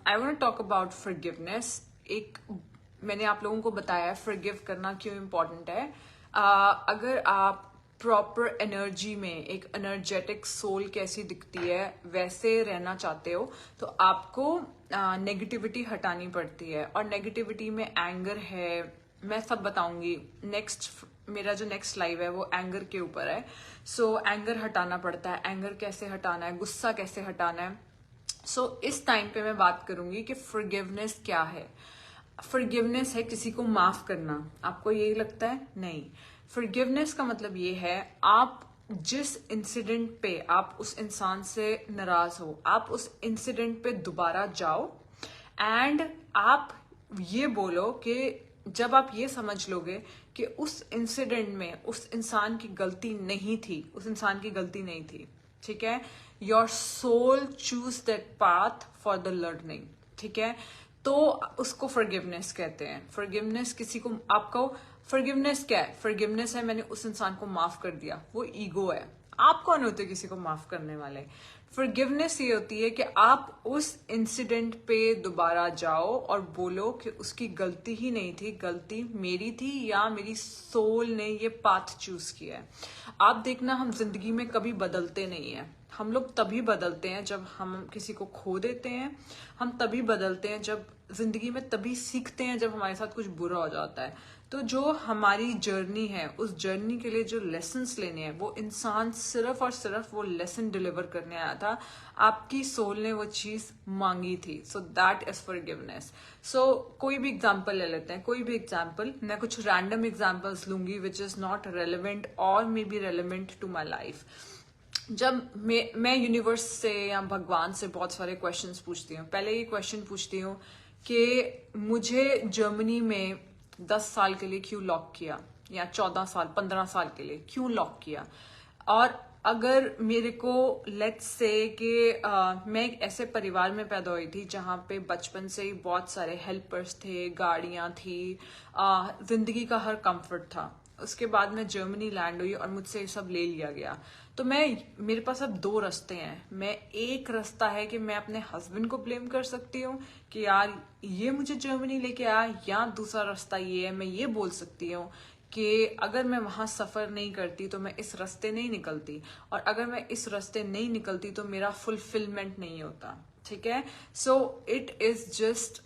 I want talk about forgiveness. एक मैंने आप लोगों को बताया फॉरगिव करना क्यों इम्पोर्टेंट है। अगर आप प्रॉपर एनर्जी में एक एनर्जेटिक सोल कैसी दिखती है वैसे रहना चाहते हो तो आपको नेगेटिविटी हटानी पड़ती है, और नेगेटिविटी में एंगर है, मैं सब बताऊंगी। मेरा जो नेक्स्ट लाइव है वो एंगर के ऊपर है। सो एंगर हटाना पड़ता है। एंगर कैसे हटाना है, गुस्सा कैसे हटाना है। इस टाइम पे मैं बात करूंगी कि फॉरगिवनेस क्या है। फॉरगिवनेस है किसी को माफ करना। आपको यही लगता है? नहीं। फॉरगिवनेस का मतलब ये है आप जिस इंसिडेंट पे आप उस इंसान से नाराज हो, आप उस इंसिडेंट पे दोबारा जाओ एंड आप ये बोलो कि जब आप ये समझ लोगे कि उस इंसिडेंट में उस इंसान की गलती नहीं थी, उस इंसान की गलती नहीं थी, ठीक है। Your soul choose that path for the learning, ठीक है। तो उसको फॉरगिवनेस कहते हैं। फॉरगिवनेस किसी को, आपको फॉरगिवनेस क्या है? फॉरगिवनेस है मैंने उस इंसान को माफ कर दिया, वो ईगो है। आप कौन होते किसी को माफ करने वाले? फॉरगिवनेस ये होती है कि आप उस इंसिडेंट पे दोबारा जाओ और बोलो कि उसकी गलती ही नहीं थी, गलती मेरी थी या मेरी सोल ने ये पाथ चूज किया है। आप देखना, हम जिंदगी में कभी बदलते नहीं है। हम लोग तभी बदलते हैं जब हम किसी को खो देते हैं। हम तभी बदलते हैं जब जिंदगी में, तभी सीखते हैं जब हमारे साथ कुछ बुरा हो जाता है। तो जो हमारी जर्नी है, उस जर्नी के लिए जो लेसन्स लेने हैं, वो इंसान सिर्फ और सिर्फ वो लेसन डिलीवर करने आया था। आपकी सोल ने वो चीज मांगी थी। So that is forgiveness. So कोई भी एग्जाम्पल ले लेते हैं, कोई भी एग्जाम्पल। मैं कुछ रैंडम एग्जाम्पल्स लूंगी विच इज नॉट रेलिवेंट और may be relevant to my life. जब मैं यूनिवर्स से या भगवान से बहुत सारे क्वेश्चंस पूछती हूँ। पहले ये क्वेश्चन पूछती हूँ कि मुझे जर्मनी में 10 साल के लिए क्यों लॉक किया, या 14 साल 15 साल के लिए क्यों लॉक किया। और अगर मेरे को लेट्स से कि मैं एक ऐसे परिवार में पैदा हुई थी जहाँ पे बचपन से ही बहुत सारे हेल्पर्स थे, गाड़ियाँ थी, जिंदगी का हर कंफर्ट था। उसके बाद मैं जर्मनी लैंड हुई और मुझसे ये सब ले लिया गया। तो मेरे पास अब 2 रास्ते हैं। एक रास्ता है कि मैं अपने हस्बैंड को ब्लेम कर सकती हूँ कि यार ये मुझे जर्मनी लेके आया, या दूसरा रास्ता ये है, मैं ये बोल सकती हूँ कि अगर मैं वहां सफर नहीं करती तो मैं इस रास्ते नहीं निकलती, और अगर मैं इस रास्ते नहीं निकलती तो मेरा फुलफिलमेंट नहीं होता, ठीक है। सो इट इज जस्ट,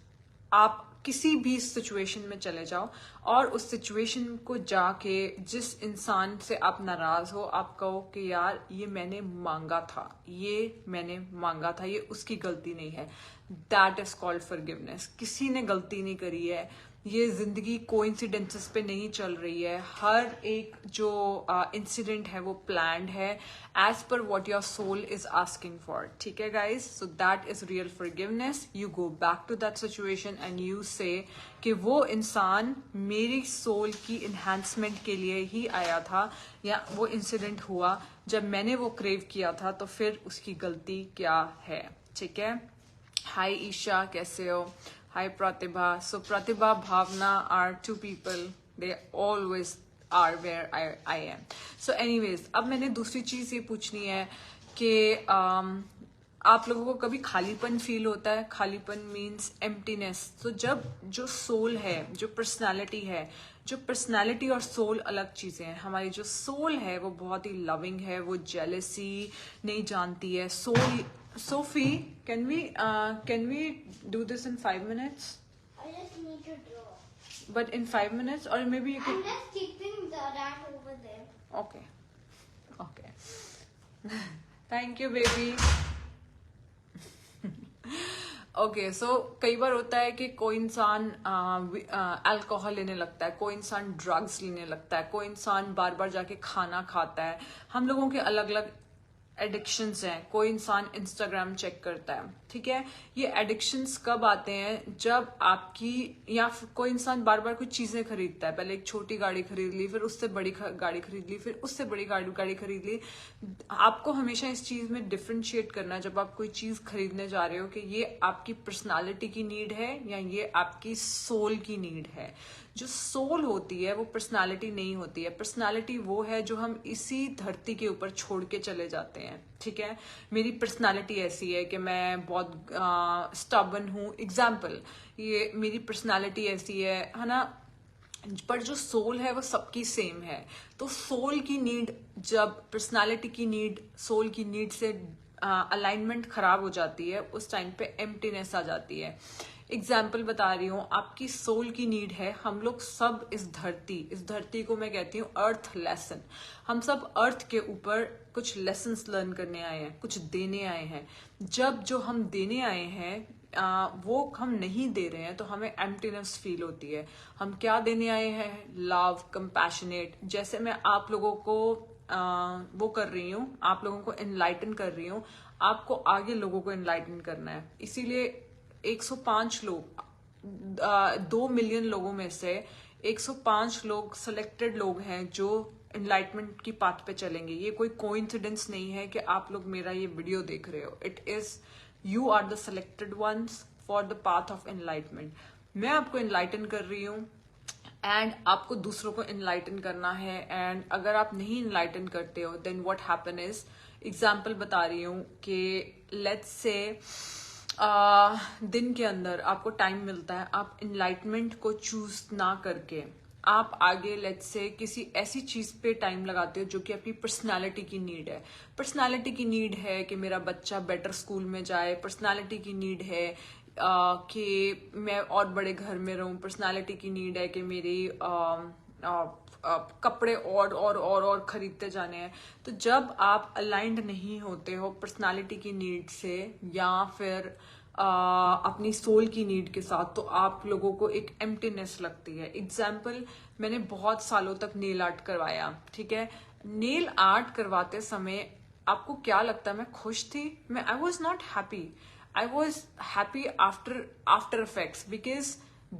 आप किसी भी सिचुएशन में चले जाओ और उस सिचुएशन को जाके जिस इंसान से आप नाराज हो, आप कहो कि यार ये मैंने मांगा था, ये मैंने मांगा था, ये उसकी गलती नहीं है। That is called forgiveness. किसी ने गलती नहीं करी है। ये जिंदगी कोइंसिडेंसेस पे नहीं चल रही है। हर एक जो इंसिडेंट है वो प्लान्ड है as per what your soul is asking for, ठीक है guys. So that is real forgiveness. You go back to that situation and you say कि वो इंसान मेरी सोल की इन्हांसमेंट के लिए ही आया था, या वो इंसिडेंट हुआ जब मैंने वो क्रेव किया था, तो फिर उसकी गलती क्या है, ठीक है। हाय ईशा, कैसे हो? Hi Pratibha. So Pratibha, Bhavna are 2 people. They always are where I am. So anyways, अब मैंने दूसरी चीज ये पूछनी है कि आप लोगों को कभी खालीपन फील होता है? खालीपन मीन्स एम्प्टीनेस। तो जब जो सोल है, जो पर्सनालिटी है, जो पर्सनालिटी और सोल अलग चीजें हैं। हमारी जो सोल है वो बहुत ही लविंग है, वो जेलसी नहीं जानती है। Soul Sophie, can we do this in 5 minutes? I just need to draw. But in 5 minutes, or maybe you I'm can. just keeping that over there. Okay. Thank you, baby. Okay so कई बार होता है कि कोई इंसान alcohol लेने लगता है, कोई इंसान ड्रग्स लेने लगता है, कोई इंसान बार बार जाके खाना खाता है। हम लोगों के अलग अलग एडिक्शंस हैं। कोई इंसान इंस्टाग्राम चेक करता है, ठीक है। ये एडिक्शंस कब आते हैं? जब आपकी, या कोई इंसान बार बार कुछ चीजें खरीदता है। पहले एक छोटी गाड़ी खरीद ली, फिर उससे बड़ी गाड़ी खरीद ली, फिर उससे बड़ी गाड़ी खरीद ली। आपको हमेशा इस चीज में डिफ्रेंशिएट करना है जब आप कोई चीज खरीदने जा रहे हो कि ये आपकी पर्सनालिटी की नीड है या ये आपकी सोल की नीड है। जो सोल होती है वो पर्सनालिटी नहीं होती है। पर्सनालिटी वो है जो हम इसी धरती के ऊपर छोड़ के चले जाते हैं। हैं, ठीक है। मेरी पर्सनालिटी ऐसी है कि मैं बहुत स्टबर्न हूँ, एग्जाम्पल, ये मेरी पर्सनालिटी ऐसी है ना। पर जो सोल है वो सबकी सेम है। तो सोल की नीड, जब पर्सनालिटी की नीड सोल की नीड से अलाइनमेंट खराब हो जाती है, उस टाइम पे एम्प्टीनेस आ जाती है। एग्जाम्पल बता रही हूँ, आपकी सोल की नीड है, हम लोग सब इस धरती को मैं कहती हूँ अर्थ लेसन। हम सब अर्थ के ऊपर कुछ लेसन्स लर्न करने आए हैं, कुछ देने आए हैं। जब जो हम देने आए हैं वो हम नहीं दे रहे हैं तो हमें एम्प्टीनेस फील होती है। हम क्या देने आए हैं? Love, compassionate. जैसे मैं आप लोगों को वो कर रही हूँ, आप लोगों को एनलाइटन कर रही हूँ, आपको आगे लोगों को एनलाइटन करना है। इसीलिए 105 लोग, 2 मिलियन लोगों में से 105 लोग सिलेक्टेड लोग हैं जो एनलाइटमेंट की पाथ पे चलेंगे। ये कोई कोइंसिडेंस नहीं है कि आप लोग मेरा ये वीडियो देख रहे हो। It is you are the selected ones for the path of enlightenment. मैं आपको एनलाइटन कर रही हूँ एंड आपको दूसरों को एनलाइटन करना है। एंड अगर आप नहीं एनलाइटन करते हो then what happen is, example बता रही हूँ कि लेट्स से दिन के अंदर आपको टाइम मिलता है, आप एनलाइटमेंट को चूज ना करके आप आगे लेट्स से किसी ऐसी चीज पे टाइम लगाते हो जो कि आपकी पर्सनालिटी की नीड है। पर्सनालिटी की नीड है कि मेरा बच्चा बेटर स्कूल में जाए, पर्सनालिटी की नीड है कि मैं और बड़े घर में रहूं, पर्सनालिटी की नीड है कि मेरी कपड़े और खरीदते जाने हैं। तो जब आप अलाइंड नहीं होते हो पर्सनालिटी की नीड से या फिर अपनी सोल की नीड के साथ, तो आप लोगों को एक एम्प्टीनेस लगती है। एग्जाम्पल, मैंने बहुत सालों तक नेल आर्ट करवाया, ठीक है। नेल आर्ट करवाते समय आपको क्या लगता है? मैं खुश थी? I was not happy. I was happy after effects because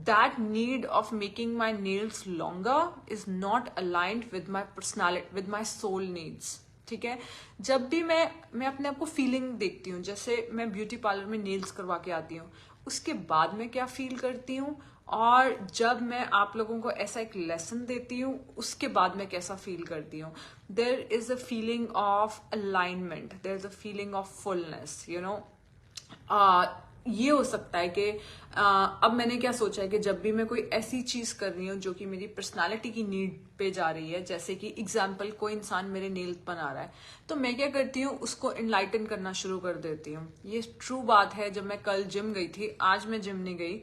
that need of making my nails longer is not aligned with my personality, with my soul needs. ठीक है। जब भी मैं अपने आप को फीलिंग देखती हूँ, जैसे मैं ब्यूटी पार्लर में नेल्स करवा के आती हूँ, उसके बाद मैं क्या फील करती हूँ, और जब मैं आप लोगों को ऐसा एक लेसन देती हूँ उसके बाद मैं कैसा फील करती हूँ। There is a feeling of alignment, there is a feeling of fullness, you know. ये हो सकता है कि अब मैंने क्या सोचा है कि जब भी मैं कोई ऐसी चीज कर रही हूँ जो कि मेरी पर्सनालिटी की नीड पे जा रही है, जैसे कि एग्जाम्पल कोई इंसान मेरे नेल बना रहा है, तो मैं क्या करती हूँ उसको एनलाइटन करना शुरू कर देती हूँ। ये ट्रू बात है। जब मैं कल जिम गई थी, आज मैं जिम नहीं गई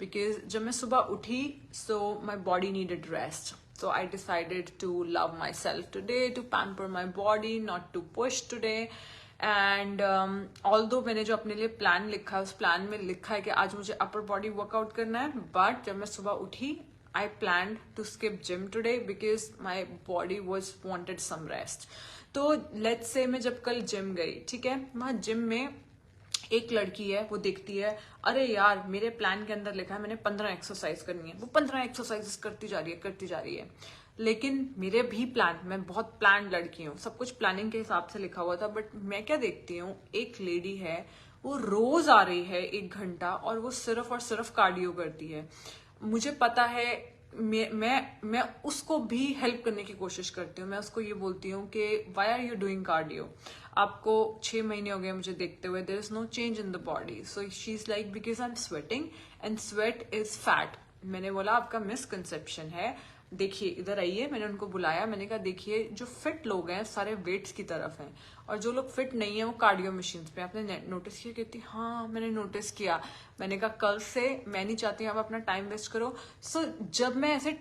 बिकॉज जब मैं सुबह उठी so my body needed rest, so I decided to love myself today, to pamper my body, not to push today. And although मैंने जो अपने लिए प्लान लिखा है उस प्लान में लिखा है कि आज मुझे अपर बॉडी वर्कआउट करना है, बट जब मैं सुबह उठी I plan to skip gym today because my body was wanted some rest. तो लेट्स से मैं जब कल जिम गई, ठीक है, वहां जिम में एक लड़की है, वो देखती है, अरे यार मेरे प्लान के अंदर लिखा है मैंने 15 एक्सरसाइज करनी है, वो 15 एक्सरसाइज करती जा रही है। लेकिन मेरे भी प्लान, मैं बहुत प्लान लड़की हूँ, सब कुछ प्लानिंग के हिसाब से लिखा हुआ था, बट मैं क्या देखती हूँ, एक लेडी है वो रोज आ रही है 1 घंटा और वो सिर्फ और सिर्फ कार्डियो करती है। मुझे पता है, मैं उसको भी हेल्प करने की कोशिश करती हूँ। मैं उसको ये बोलती हूँ कि why are you doing cardio, आपको 6 महीने हो गए मुझे देखते हुए, there is no change in the body. So she is like because I am sweating and sweat is fat. मैंने बोला आपका मिसकंसेप्शन है, देखिए इधर आइए। मैंने उनको बुलाया, मैंने कहा देखिए जो फिट लोग हैं सारे वेट्स की तरफ हैं और जो लोग फिट नहीं है वो कार्डियो मशीन्स पे। आपने नोटिस किया? कहती हाँ मैंने नोटिस किया। मैंने कहा कल से मैं नहीं चाहती आप अपना टाइम वेस्ट करो। सो जब मैं ऐसे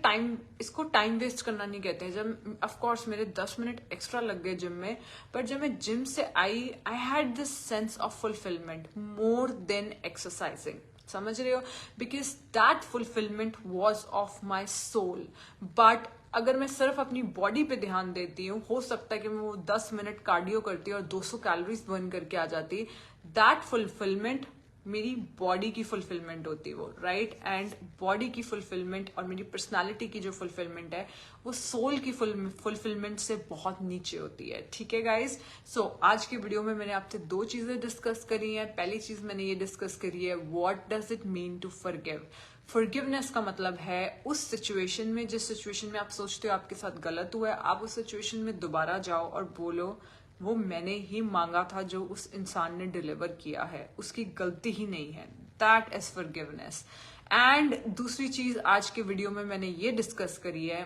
इसको टाइम वेस्ट करना नहीं कहते, जब ऑफकोर्स मेरे 10 मिनट एक्स्ट्रा लग गए जिम में, पर जब मैं जिम से I had this sense of fulfilment more than exercising. समझ रहे हो? Because that fulfilment was of my soul. But अगर मैं सिर्फ अपनी बॉडी पे ध्यान देती हूँ, हो सकता है कि मैं वो 10 मिनट कार्डियो करती और 200 कैलोरीज बर्न करके आ जाती। दैट फुलफिलमेंट मेरी बॉडी की फुलफिलमेंट होती है वो, राइट। एंड बॉडी की फुलफिलमेंट और मेरी पर्सनालिटी की जो फुलफिलमेंट है वो सोल की फुलफिलमेंट से बहुत नीचे होती है। ठीक है गाइज। सो आज की वीडियो में मैंने आपसे 2 चीजें डिस्कस करी हैं। पहली चीज मैंने ये डिस्कस करी है, what does it mean to forgive. Forgiveness का मतलब है उस सिचुएशन में, जिस सिचुएशन में आप सोचते हो आपके साथ गलत हुआ है, आप उस सिचुएशन में दोबारा जाओ और बोलो वो मैंने ही मांगा था, जो उस इंसान ने डिलीवर किया है, उसकी गलती ही नहीं है। That is forgiveness. एंड दूसरी चीज आज के वीडियो में मैंने ये डिस्कस करी है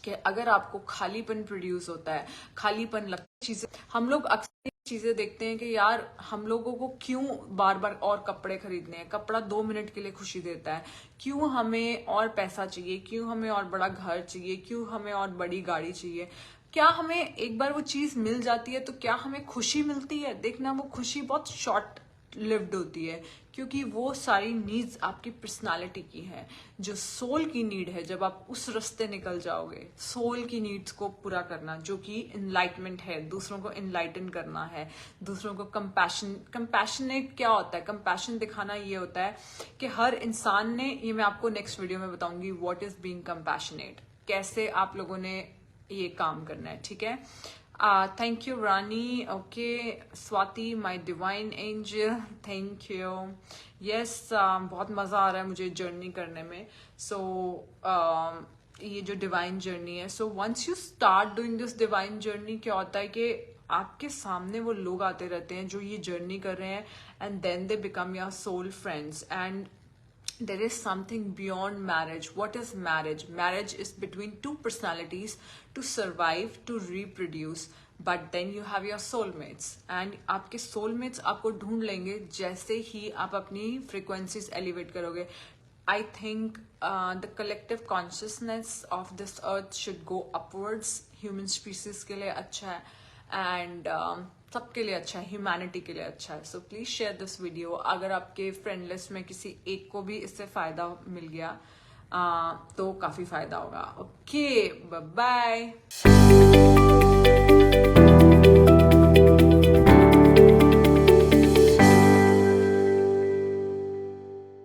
कि अगर आपको खालीपन प्रोड्यूस होता है, खालीपन लगता है, चीजें हम लोग अक्सर चीजें देखते हैं कि यार हम लोगों को क्यों बार बार और कपड़े खरीदने हैं, कपड़ा 2 मिनट के लिए खुशी देता है, क्यों हमें और पैसा चाहिए, क्यों हमें और बड़ा घर चाहिए, क्यों हमें और बड़ी गाड़ी चाहिए। क्या हमें एक बार वो चीज मिल जाती है तो क्या हमें खुशी मिलती है? देखना, वो खुशी बहुत शॉर्ट लिव्ड होती है, क्योंकि वो सारी नीड्स आपकी पर्सनालिटी की है। जो सोल की नीड है, जब आप उस रास्ते निकल जाओगे सोल की नीड्स को पूरा करना, जो कि इनलाइटमेंट है, दूसरों को इनलाइटन करना है, दूसरों को कंपैशनेट क्या होता है, कंपैशन दिखाना ये होता है कि हर इंसान ने, ये मैं आपको नेक्स्ट वीडियो में बताऊंगी व्हाट इज बीइंग कंपैशनेट, कैसे आप लोगों ने ये काम करना है, ठीक है। Thank you Rani. Okay Swati, my divine angel, thank you. Yes, बहुत मजा आ रहा है मुझे जर्नी करने में। सो ये जो डिवाइन जर्नी है, so once you start doing this divine journey, क्या होता है कि आपके सामने वो लोग आते रहते हैं जो ये जर्नी कर रहे हैं, and then they become your soul friends, and there is something beyond marriage. What is marriage? Marriage is between two personalities to survive, to reproduce. But then you have your soulmates, and आपके soulmates आपको ढूंढ लेंगे जैसे ही आप अपनी frequencies elevate करोगे. I think the collective consciousness of this earth should go upwards. Human species के लिए अच्छा है, and सबके लिए अच्छा है, ह्यूमैनिटी के लिए अच्छा है। So please share this video. अगर आपके फ्रेंड लिस्ट में किसी एक को भी इससे फायदा मिल गया तो काफी फायदा होगा। Okay, bye bye.